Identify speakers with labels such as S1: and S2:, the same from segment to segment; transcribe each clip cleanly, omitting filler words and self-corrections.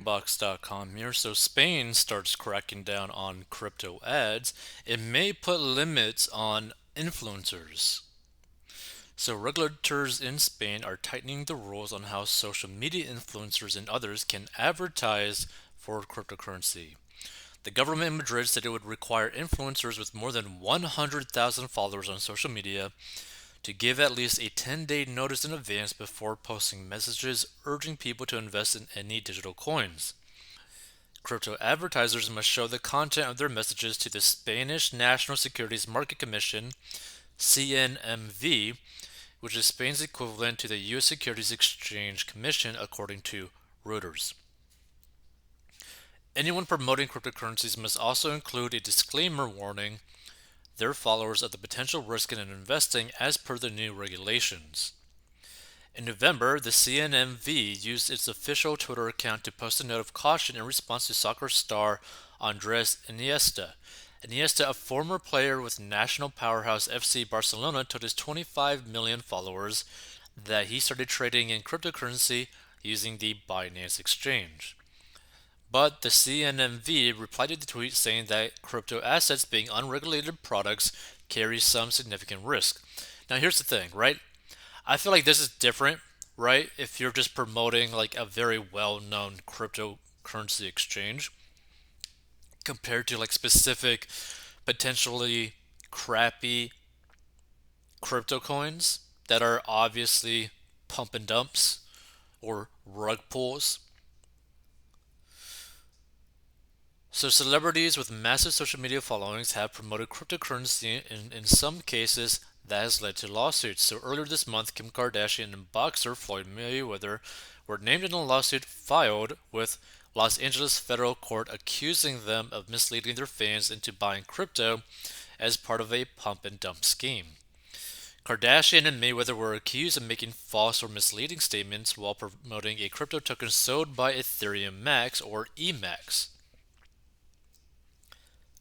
S1: Inbox.com here. So Spain starts cracking down on crypto ads. It may put limits on influencers. So regulators in Spain are tightening the rules on how social media influencers and others can advertise for cryptocurrency. The government in Madrid said it would require influencers with more than 100,000 followers on social media to give at least a 10-day notice in advance before posting messages urging people to invest in any digital coins. Crypto advertisers must show the content of their messages to the Spanish National Securities Market Commission, CNMV, which is Spain's equivalent to the U.S. Securities Exchange Commission, according to Reuters. Anyone promoting cryptocurrencies must also include a disclaimer warning their followers of the potential risk in investing as per the new regulations. In November, the CNMV used its official Twitter account to post a note of caution in response to soccer star Andres Iniesta. Iniesta, a former player with national powerhouse FC Barcelona, told his 25 million followers that he started trading in cryptocurrency using the Binance exchange. But the CNMV replied to the tweet saying that crypto assets being unregulated products carry some significant risk. Now, here's the thing, right? I feel like this is different, right? If you're just promoting like a very well known cryptocurrency exchange compared to like specific, potentially crappy crypto coins that are obviously pump and dumps or rug pulls. So, celebrities with massive social media followings have promoted cryptocurrency, and in some cases, that has led to lawsuits. So, earlier this month, Kim Kardashian and boxer Floyd Mayweather were named in a lawsuit filed with Los Angeles federal court accusing them of misleading their fans into buying crypto as part of a pump and dump scheme. Kardashian and Mayweather were accused of making false or misleading statements while promoting a crypto token sold by Ethereum Max or EMAX.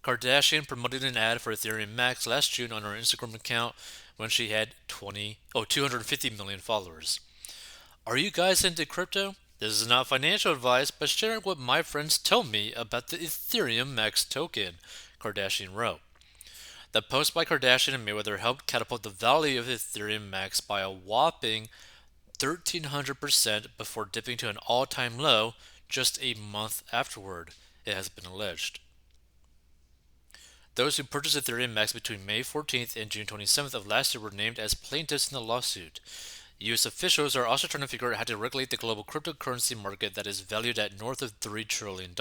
S1: Kardashian promoted an ad for Ethereum Max last June on her Instagram account when she had 250 million followers. Are you guys into crypto? This is not financial advice, but sharing what my friends tell me about the Ethereum Max token, Kardashian wrote. The post by Kardashian and Mayweather helped catapult the value of Ethereum Max by a whopping 1,300% before dipping to an all-time low just a month afterward, it has been alleged. Those who purchased Ethereum Max between May 14th and June 27th of last year were named as plaintiffs in the lawsuit. U.S. officials are also trying to figure out how to regulate the global cryptocurrency market that is valued at north of $3 trillion.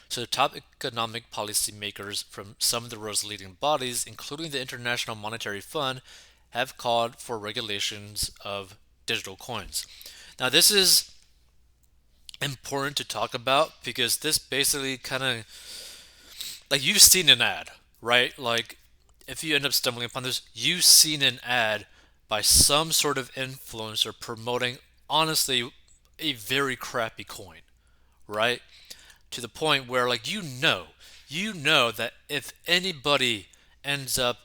S1: So, top economic policymakers from some of the world's leading bodies, including the International Monetary Fund, have called for regulations of digital coins. Now, this is important to talk about because this basically kind of like you've seen an ad, right? Like if you end up stumbling upon this, you've seen an ad by some sort of influencer promoting honestly a very crappy coin, right? To the point where like you know that if anybody ends up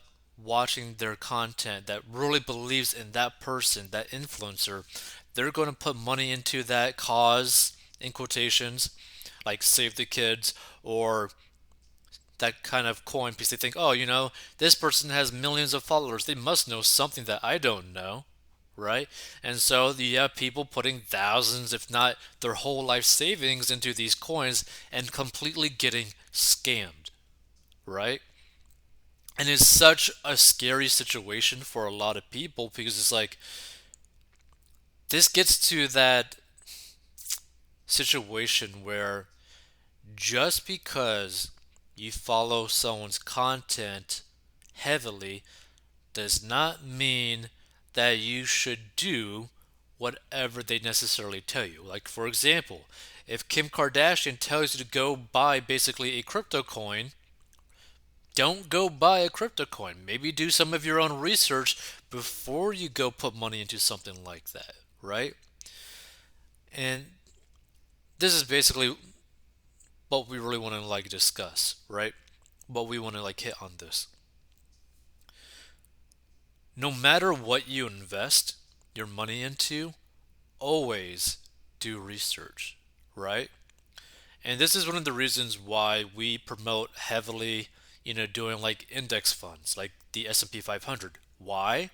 S1: watching their content that really believes in that person, that influencer, they're going to put money into that cause in quotations, like save the kids or that kind of coin because they think, oh, this person has millions of followers. They must know something that I don't know, right? And so you have people putting thousands, if not their whole life savings into these coins and completely getting scammed, right? And it's such a scary situation for a lot of people because it's like this gets to that situation where just because you follow someone's content heavily does not mean that you should do whatever they necessarily tell you. Like, for example, if Kim Kardashian tells you to go buy basically a crypto coin, don't go buy a crypto coin. Maybe do some of your own research before you go put money into something like that, right? And this is basically what we really want to like discuss, right? What we want to like hit on this. No matter what you invest your money into, always do research, right? And this is one of the reasons why we promote heavily, doing like index funds, like the S&P 500. Why?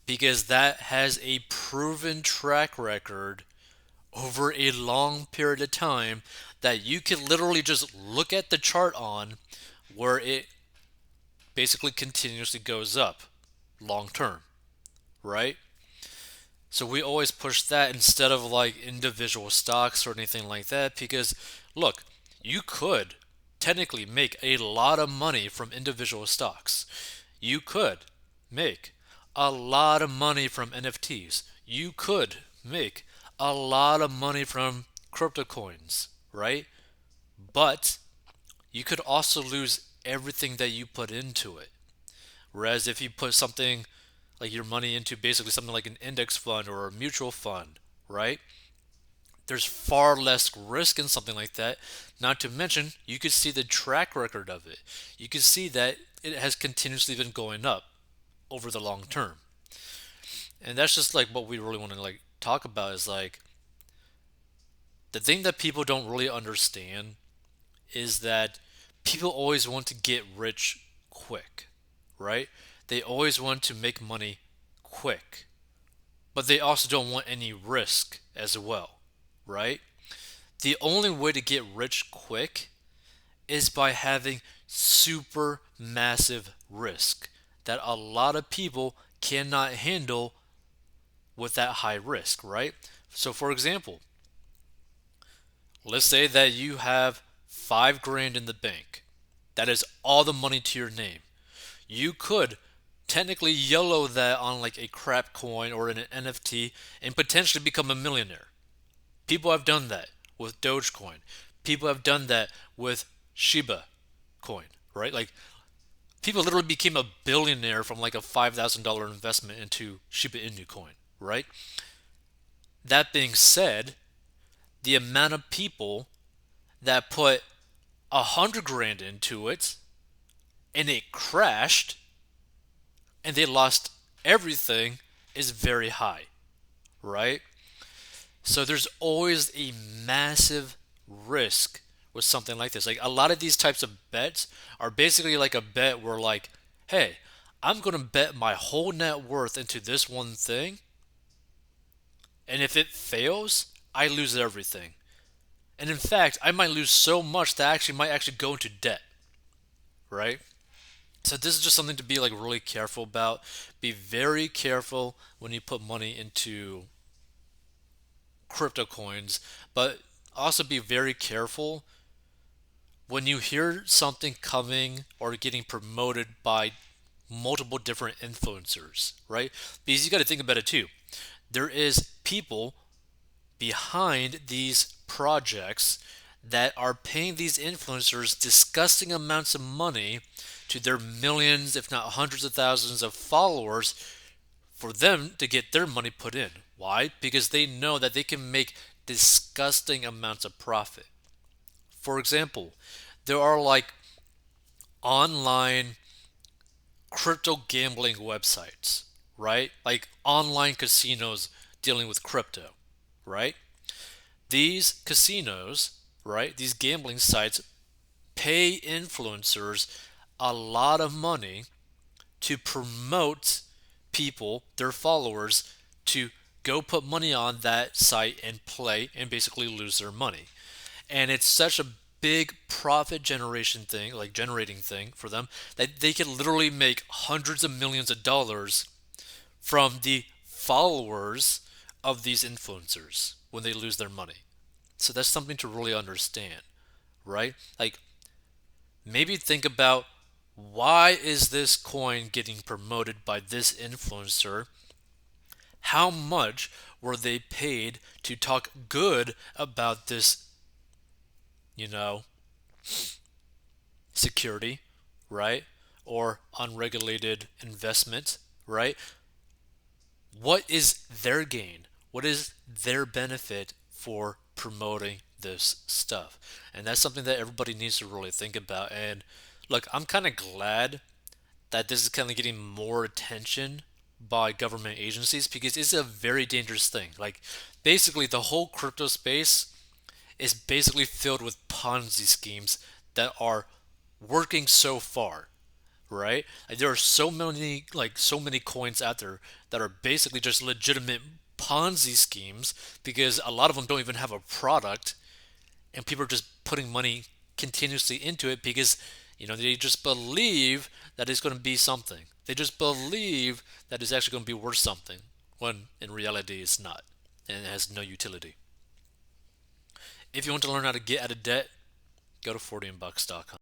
S1: Because that has a proven track record over a long period of time that you can literally just look at the chart on where it basically continuously goes up long term, right? So we always push that instead of like individual stocks or anything like that because look, you could technically make a lot of money from individual stocks. You could make a lot of money from NFTs. You could make a lot of money from crypto coins, right? But you could also lose everything that you put into it. Whereas if you put something like your money into basically something like an index fund or a mutual fund, right? There's far less risk in something like that. Not to mention, you could see the track record of it. You could see that it has continuously been going up over the long term. And that's just like what we really want to like talk about is like the thing that people don't really understand is that people always want to get rich quick, right? They always want to make money quick, but they also don't want any risk as well, right? The only way to get rich quick is by having super massive risk that a lot of people cannot handle with that high risk, right? So, for example, let's say that you have 5 grand in the bank. That is all the money to your name. You could technically YOLO that on like a crap coin or an NFT and potentially become a millionaire. People have done that with Dogecoin. People have done that with Shiba coin, right? Like people literally became a billionaire from like a $5,000 investment into Shiba Inu coin, right? That being said, the amount of people that put 100 grand into it and it crashed and they lost everything is very high, right? So there's always a massive risk with something like this. Like a lot of these types of bets are basically like a bet where like, hey, I'm going to bet my whole net worth into this one thing, and if it fails, I lose everything. And in fact, I might lose so much that I actually might actually go into debt, right? So this is just something to be like really careful about. Be very careful when you put money into crypto coins, but also be very careful when you hear something coming or getting promoted by multiple different influencers, right? Because you got to think about it too. There is people behind these projects that are paying these influencers disgusting amounts of money to their millions, if not hundreds of thousands of followers for them to get their money put in. Why? Because they know that they can make disgusting amounts of profit. For example, there are like online crypto gambling websites, right? Like online casinos dealing with crypto, right? These casinos, right? These gambling sites pay influencers a lot of money to promote people, their followers, to go put money on that site and play and basically lose their money. And it's such a big profit generation thing, like generating thing for them, that they can literally make hundreds of millions of dollars from the followers of these influencers when they lose their money. So that's something to really understand, right? Like maybe think about why is this coin getting promoted by this influencer? How much were they paid to talk good about this, you know, security, right? Or unregulated investment, right? What is their gain? What is their benefit for promoting this stuff? And that's something that everybody needs to really think about. And look, I'm kind of glad that this is kind of getting more attention by government agencies because it's a very dangerous thing. Like, basically, the whole crypto space is basically filled with Ponzi schemes that are working so far, right? Like, there are so many coins out there that are basically just legitimate Ponzi schemes because a lot of them don't even have a product, and people are just putting money continuously into it because they just believe that it's going to be something. They just believe that it's actually going to be worth something when in reality it's not, and it has no utility. If you want to learn how to get out of debt, go to 40inbucks.com.